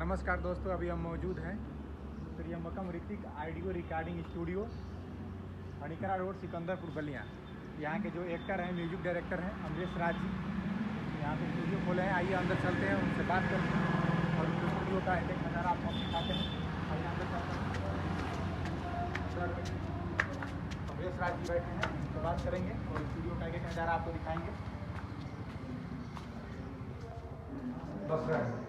नमस्कार दोस्तों, अभी हम मौजूद हैं Trayambakam Hrithik audio recording studio, Hanikara road, Sikandarpur, Ballia. यहाँ के जो एक्टर हैं, म्यूजिक डायरेक्टर हैं अमरीश राज जी, यहाँ पे स्टूडियो खोले हैं। आइए अंदर चलते हैं, उनसे बात करते हैं और उनके स्टूडियो का एक नज़ारा आपको दिखाते हैं। आइए अंदर चलते हैं। सर अमरीश राज जी बैठे हैं, उनसे बात करेंगे और स्टूडियो का एक नज़ारा आपको दिखाएंगे। बस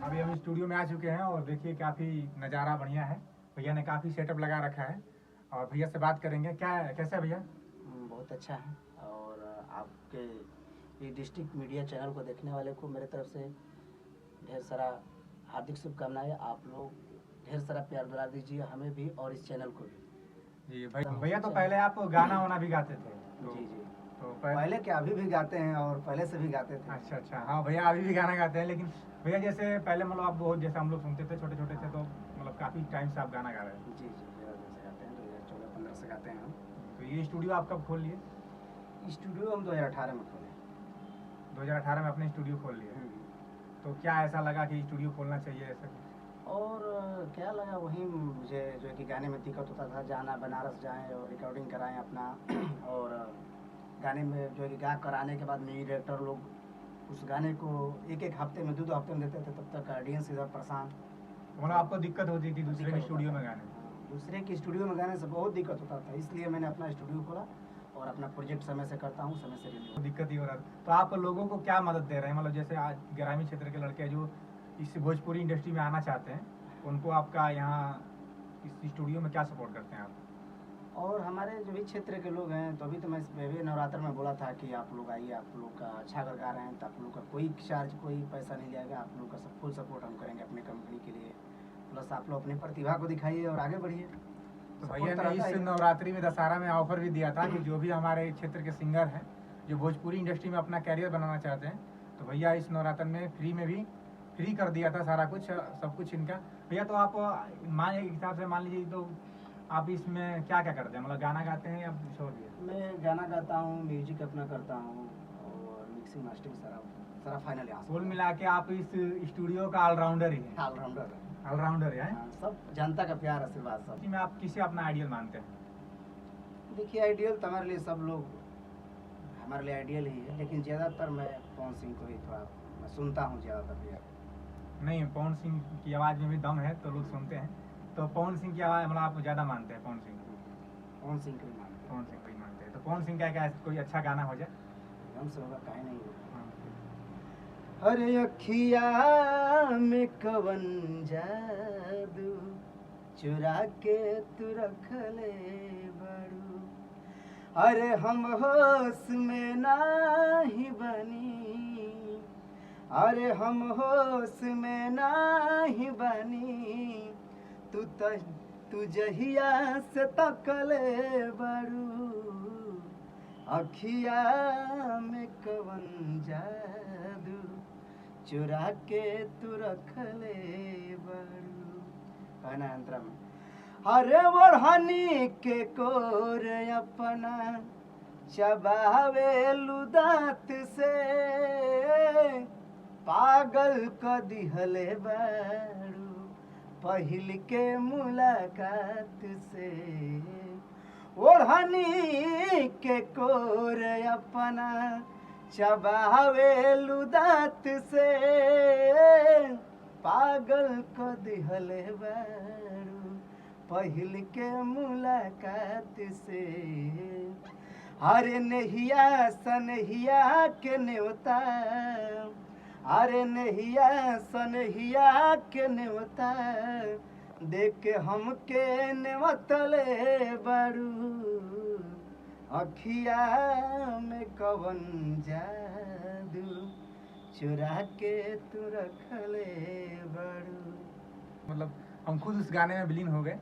अभी हम स्टूडियो में आ चुके हैं और देखिए काफ़ी नज़ारा बढ़िया है। भैया ने काफ़ी सेटअप लगा रखा है और भैया से बात करेंगे। क्या कैसा है भैया? बहुत अच्छा है। और आपके ये डिस्ट्रिक्ट मीडिया चैनल को देखने वाले को मेरे तरफ से ढेर सारा हार्दिक शुभकामनाएं। आप लोग ढेर सारा प्यार दिला दीजिए हमें भी और इस चैनल को भी। जी भैया तो पहले आप गाना वाना भी गाते थे? जी। तो पहले क्या, अभी भी गाते हैं और पहले से भी गाते थे। अच्छा। हाँ भैया अभी भी गाना गाते हैं, लेकिन भैया जैसे पहले मतलब आप बहुत, जैसे हम लोग सुनते थे छोटे छोटे थे, तो मतलब काफ़ी टाइम से आप गाना गा रहे हैं। जी ज़्यादा दिन से गाते हैं, 2014-15 से गाते हैं हम। तो ये स्टूडियो आप कब खोल लिए? स्टूडियो हम 2018 में खोले। 2018 में अपने स्टूडियो खोल लिए। तो क्या ऐसा लगा कि स्टूडियो खोलना चाहिए ऐसा? और क्या लगा, वही मुझे जो है कि गाने में दिक्कत होता था, जाना बनारस जाएं और रिकॉर्डिंग कराएं अपना और गाने में जो है कि गा कर आने के बाद म्यूजिक डायरेक्टर लोग उस गाने को एक हफ्ते में 2 हफ्ते में देते थे, तब तक ऑडियंस इधर परेशान। मतलब आपको दिक्कत होती थी दूसरे के स्टूडियो में गाने? दूसरे के स्टूडियो में गाने से बहुत दिक्कत होता था, इसलिए मैंने अपना स्टूडियो खोला और अपना प्रोजेक्ट समय से करता हूँ, समय से रिलीज। दिक्कत ही हो रहा था। तो आप लोगों को क्या मदद दे रहे हैं? मतलब जैसे आज ग्रामीण क्षेत्र के लड़के जो इस भोजपुरी इंडस्ट्री में आना चाहते हैं, उनको आपका यहाँ इस स्टूडियो में क्या सपोर्ट करते हैं आप? और हमारे जो भी क्षेत्र के लोग हैं, तो अभी तो मैं भी नवरात्र में बोला था कि आप लोग आइए, आप लोग का अच्छा अगर गा रहे हैं तो आप लोग का कोई चार्ज, कोई पैसा नहीं लगेगा, आप लोग का सब फुल सपोर्ट हम करेंगे अपने कंपनी के लिए। प्लस आप लोग अपनी प्रतिभा को दिखाइए और आगे बढ़िए। तो भैया ने इस नवरात्रि में, दशहरा में ऑफर भी दिया था कि जो भी हमारे क्षेत्र के सिंगर हैं जो भोजपुरी इंडस्ट्री में अपना कैरियर बनाना चाहते हैं, तो भैया इस नवरात्र में फ्री कर दिया था सारा कुछ, सब कुछ इनका। भैया तो आप मान एक हिसाब से मान लीजिए, तो आप इसमें क्या क्या करते हैं? मतलब गाना गाते हैं या कुछ और भी? मैं गाना गाता हूँ, म्यूजिक अपना करता हूँ और मिक्सिंग मास्टरिंग सारा फाइनल यहाँ। कुल मिला के आप इस स्टूडियो का ऑलराउंडर ही हैं? ऑलराउंडर है। सब जनता का प्यार आशीर्वाद सब। में आप किसे अपना आइडियल मानते हैं? देखिए, आइडियल तो हमारे लिए सब लोग हमारे लिए आइडियल ही है, लेकिन ज़्यादातर मैं पवन सिंह को ही थोड़ा मैं सुनता हूँ ज़्यादातर भैया। नहीं, पवन सिंह की आवाज़ में भी दम है तो लोग सुनते हैं। तो पवन सिंह की आवाज़ मतलब आप ज़्यादा मानते हैं? पवन सिंह को ही मानते हैं। तो पवन सिंह क्या कोई अच्छा गाना हो जाए? हमसे होगा, काहे नहीं होगा। अरे अखिया में कवन जादू चुरा के तू रख ले बड़ू, अरे हम होश में नाही बनी, अरे हम होश में नाही बनी, तू जहिया से तकले बड़ू, अखिया में कवन जादू चुरा के तू रख ले बड़ू। कहना अंतरा में, अरे ओढ़नी के कोर अपना चबावे लुदात से, पागल क दिहले बारू पहिल के मुलाकात से। ओढ़नी के कोर अपना चबावे लुदात से, पागल क दिहले बारू पहिल के मुलाकात से। अरे नहिया सनहिया के न्योता, अरे नहिया सनहिया के न्योता, देख के हमके नेवतले बड़ू, अखिया में कवन जादू चुरा के तू रख ले बड़ू। मतलब हम खुद उस गाने में विलीन हो गए।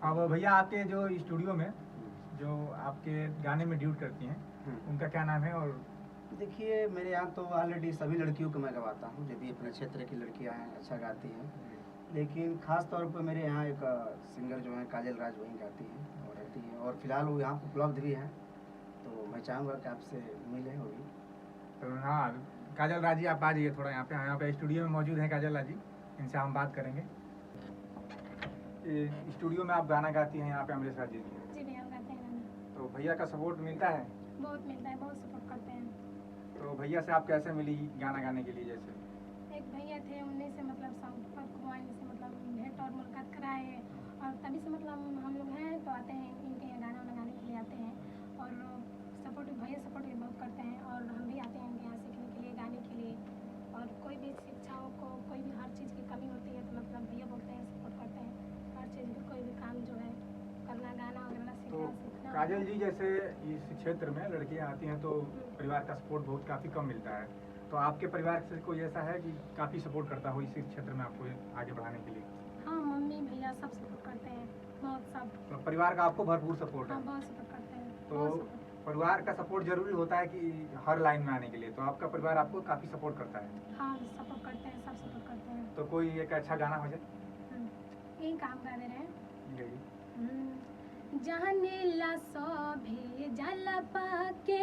अब भैया आपके जो स्टूडियो में जो आपके गाने में ड्यूट करती हैं, उनका क्या नाम है? और देखिए, मेरे यहाँ तो ऑलरेडी सभी लड़कियों को मैं गवाता हूँ, जो भी अपने क्षेत्र की लड़कियाँ हैं अच्छा गाती हैं, लेकिन ख़ास तौर पर मेरे यहाँ एक सिंगर जो है काजल राज, वहीं गाती हैं और रहती हैं, और फिलहाल वो यहाँ उपलब्ध भी हैं, तो मैं चाहूँगा कि आपसे मिलें वो भी। तो हाँ, काजल राज जी आप आ जाइए थोड़ा यहाँ पे स्टूडियो में मौजूद हैं काजल राज जी। इनसे हम बात करेंगे। स्टूडियो में आप गाना गाती हैं यहाँ पे अमरीश राज जी? जी भैया गाते हैं गाना। तो भैया का सपोर्ट मिलता है? बहुत मिलता है, बहुत सपोर्ट करते हैं। तो भैया से आप कैसे मिली गाना गाने के लिए? जैसे एक भैया थे, उन्हीं से मतलब साउंड पर कुमारी से मतलब भेंट और मुलाकात कराए और तभी से मतलब हम लोग हैं तो आते हैं इनके यहाँ गाना वाना गाने के लिए आते हैं और सपोर्ट भैया सपोर्ट भी बहुत करते हैं और हम भी आते हैं इनके यहाँ सीखने के लिए, गाने के लिए। और कोई भी शिक्षाओं को कोई भी हर चीज़ की कमी होती है तो मतलब भैया बोलते हैं, सपोर्ट करते हैं हर चीज़ भी, कोई भी काम जो है करना, गाना वगैरह तो सीखना। काजल जी, जैसे इस क्षेत्र में लड़कियाँ आती हैं तो परिवार का सपोर्ट बहुत काफ़ी कम मिलता है, तो आपके परिवार से कोई ऐसा है कि काफ़ी सपोर्ट करता हो इसी क्षेत्र में आपको आगे बढ़ाने के लिए? हाँ, मम्मी भैया सब सपोर्ट करते हैं, बहुत सब। तो परिवार का आपको भरपूर सपोर्ट है? हाँ, बहुत सपोर्ट करते हैं। तो परिवार का सपोर्ट जरूरी होता है कि हर लाइन में आने के लिए, तो आपका परिवार आपको काफ़ी सपोर्ट करता है? हाँ, सपोर्ट करते हैं, सब सपोर्ट करते हैं। तो कोई एक अच्छा गाना हो जाए? यही काम गा दे रहे हैं। यही जाने ला सभे जाला पाके,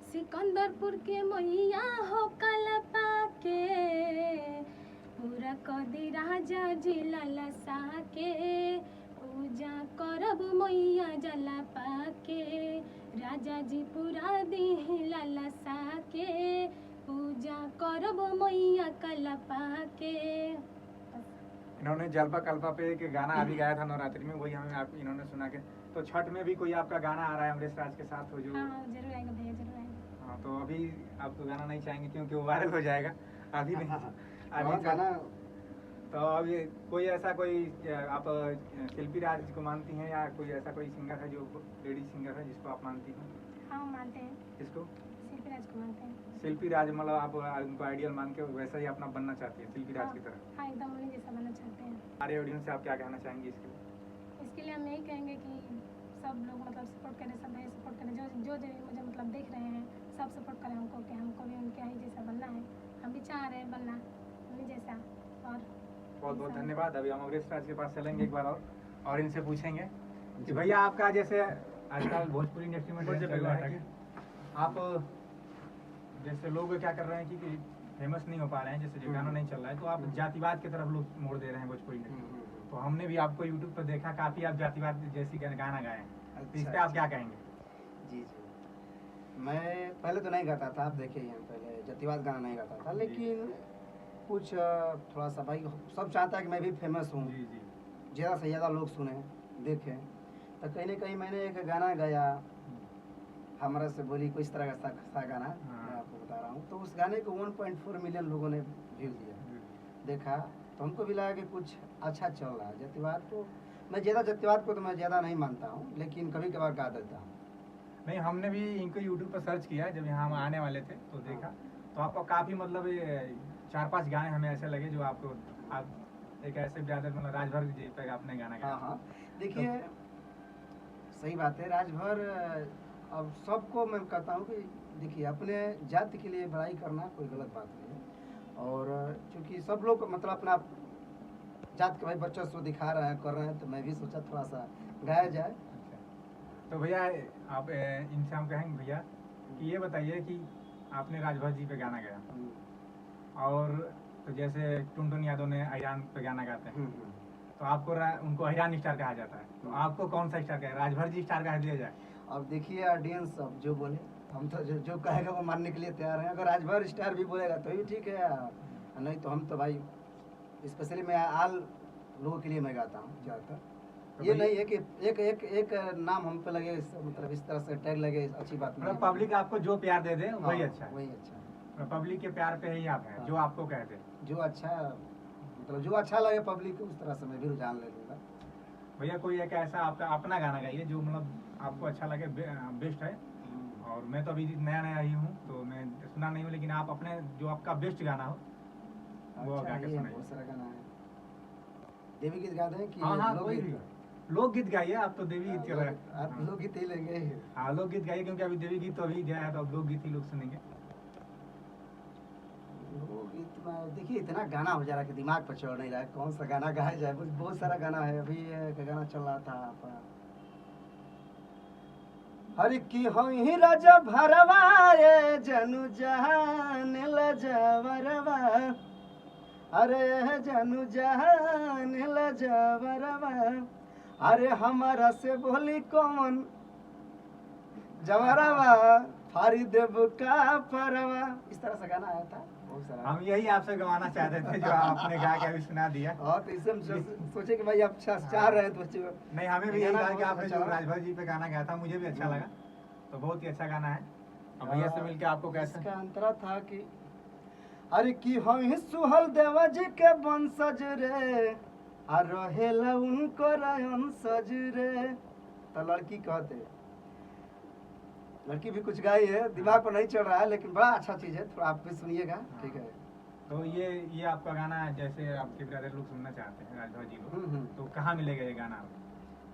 सिकंदरपुर के मैया हो कल पाके, पूरा कदी राजा जी ललसा के, पूजा करब मैया जला पाके, राजा जी पूरा दी ललसा के, पूजा करब मैया कल पाके। इन्होंने जलपा कल्पा पे एक गाना अभी गाया था नवरात्रि में, वही हमें आप इन्होंने सुना के। तो छठ में भी कोई आपका गाना आ रहा है अमरीश राज के साथ हो जो? हाँ, जरूर आएगा भैया, जरूर आएगा। हाँ, तो अभी आप तो गाना नहीं चाहेंगे क्योंकि वो वायरल हो जाएगा, अभी नहीं। अभी गाना तो अभी कोई ऐसा कोई आप शिल्पी राज को मानती हैं या कोई ऐसा कोई सिंगर है जो लेडी सिंगर है जिसको आप मानती हैं? हाँ, मानते हैं। किसको? शिल्पी राज को मानते हैं। शिल्पी राज, मतलब आप उनको आइडियल मान के वैसा ही अपना बनना चाहती है शिल्पी राज की तरह? हाँ, एकदम उन्हीं जैसा बनना चाहते हैं। हमारे ऑडियंस से आप क्या कहना चाहेंगे इसके लिए? इसके लिए हम यही कहेंगे कि सब लोग मतलब सपोर्ट करें, सब भाई सपोर्ट करें, जो जो मुझे मतलब देख रहे हैं सब सपोर्ट करें हमको कि हमको भी उनके ही जैसा बनना है। हम भी चाह रहे हैं बनना उन्हीं जैसा। और बहुत बहुत धन्यवाद। अभी हम अमरीश राज के पास चलेंगे एक बार और इनसे पूछेंगे कि भैया आपका जैसे आजकल भोजपुरी इंडस्ट्री में ट्रेंड चल रहा है कि आप जैसे लोग क्या कर रहे हैं कि फेमस नहीं हो पा रहे हैं, जैसे जो गाना नहीं चल रहा है, तो आप जातिवाद की तरफ लोग मोड़ दे रहे हैं भोजपुरी इंडस्ट्री। तो हमने भी आपको यूट्यूब पर देखा, काफ़ी आप जातिवाद जैसी गाना गाए हैं, तो इस पर आप क्या कहेंगे? जी जी, मैं पहले तो नहीं गाता था, आप देखिए यहाँ पहले जातिवाद गाना नहीं गाता था, लेकिन कुछ थोड़ा सा भाई सब चाहता है कि मैं भी फेमस हूँ, जी जी, ज़्यादा से ज़्यादा लोग सुने देखें, तो कहीं ना कहीं मैंने एक गाना गाया, हमारा से बोली कोई इस तरह का सा गाना मैं आपको बता रहा हूँ। तो उस गाने को 1.4 मिलियन लोगों ने व्यू दिया, देखा, तो हमको भी लगा कि कुछ अच्छा चल रहा है। जातिवाद को मैं जातिवाद को तो मैं ज़्यादा नहीं मानता हूँ, लेकिन कभी कभार गा देता हूँ। नहीं, हमने भी इनको यूट्यूब पर सर्च किया जब यहाँ हम आने वाले थे तो देखा, तो आपको काफ़ी मतलब 4-5 गाने हमें ऐसे लगे जो आपको आप एक ऐसे ब्रदर मतलब राजभर जी पे आपने गाना गाया। हाँ, देखिए सही बात है, राजभर अब सबको मैं कहता हूँ कि देखिए अपने जाति के लिए बड़ाई करना कोई गलत बात नहीं है, और चूँकि सब लोग मतलब अपना जात के भाई बच्चों को दिखा रहे हैं, कर रहे हैं, तो मैं भी सोचा थोड़ा सा गाया जाए। अच्छा, तो भैया आप इनसे हम कहेंगे भैया कि ये बताइए कि आपने राजभर जी पे गाना गाया और तो जैसे टुनटुन यादव ने अहिरान पे गाना गाते हैं, तो आपको उनको अहिरान स्टार कहा जाता है, तो आपको कौन सा स्टार कहे, राजभर जी स्टार कहा दिया जाए? अब देखिए ऑडियंस अब जो बोले, हम तो जो कहेगा वो मानने के लिए तैयार हैं। अगर राजभर स्टार भी बोलेगा तो भी ठीक है, नहीं तो हम तो भाई स्पेशली मैं आल लोगों के लिए मैं गाता हूँ ज़्यादातर। तो ये नहीं है कि एक नाम हम पे लगे, मतलब इस तरह से टैग लगे, अच्छी बात नहीं मतलब है। पब्लिक आपको जो प्यार दे दे वही अच्छा है, वही अच्छा है। पब्लिक के प्यार पे ही आप हैं, जो आपको कह दे, जो अच्छा मतलब जो अच्छा लगे पब्लिक को उस तरह से मैं भी रुझान ले लूँगा। भैया कोई एक ऐसा आपका अपना गाना गाइए जो मतलब आपको अच्छा लगे, बेस्ट है। और मैं तो अभी नया नया ही हूँ तो मैं सुना नहीं हूँ, लेकिन आप अपने जो आपका बेस्ट गाना हो वो गा के सुनाइए। बहुत सारा गाना है, देवी गीत गाते हैं कि हाँ, कोई भी लोकगीत गाइए, आप तो देवी गीत कर रहे हैं। आप लोकगीत ही लेंगे। हाँ, लोकगीत गाइए क्योंकि अभी देवी गीत तो अभी गया है, तो अब लोकगीत ही लोग सुनेंगे। लोकगीत में देखिए इतना गाना हो जा रहा है कि दिमाग पर चढ़ नहीं रहा है, कौन सा गाना गाया जाए, बहुत सारा गाना है। अभी एक गाना चल रहा था, हरि की होई राजा भरवाए जनु जहान लजवरवा, अरे जानू जहान लजवरवा, अरे हमारा से बोली कौन जवरवा, फारी देव का परवा। इस तरह से गाना आया था बहुत सारा। हम यही आपसे गवाना चाहते थे जो आपने गा के अभी सुना दिया। और तो इससे हम सोचे कि भाई आप चाह रहे हैं तो बच्चे नहीं, हमें भी यही गाना लगा कि बहुत आपने अच्छा जो लगा। राजभर जी पे गाना गाया था मुझे भी अच्छा लगा, तो बहुत ही अच्छा गाना है। अब भैया से मिलके आपको कैसा? इसका अंतरा था कि अरे कि हम ही सुहल देवा जी के वंशज रे, आ रहेला उनको रायन सज रे। तो लड़की कहते, लड़की भी कुछ गाई है, दिमाग पर नहीं चढ़ रहा है लेकिन बड़ा अच्छा चीज है, थोड़ा आप भी सुनिएगा, ठीक है। तो ये आपका गाना जैसे आपके ब्रदर लोग सुनना चाहते हैं राजभर जी लोग, तो कहाँ मिलेगा ये गाना?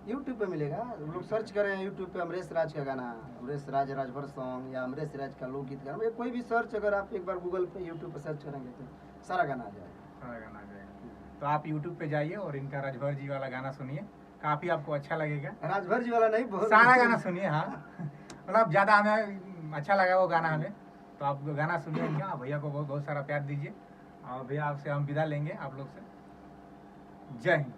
यूट्यूब पे मिलेगा, लोग सर्च करें यूट्यूब पे अमरीश राज का गाना, अमरीश राज राजभर सॉन्ग या अमरीश राज का लोकगीत गाना, कोई भी सर्च अगर आप एक बार गूगल पे यूट्यूब पे सर्च करेंगे तो सारा गाना आ जाएगा। सारा गाना आ जाएगा। तो आप यूट्यूब पे जाइए और इनका राजभर जी वाला गाना सुनिए, काफी आपको अच्छा लगेगा। राजभर जी वाला नहीं, बहुत सारा गाना सुनिए, हाँ मतलब ज्यादा हमें अच्छा लगा वो गाना हमें, तो आप गाना सुनिए उनका। भैया को बहुत बहुत सारा प्यार दीजिए, और भैया आपसे हम विदा लेंगे आप लोग से। जय हिंद।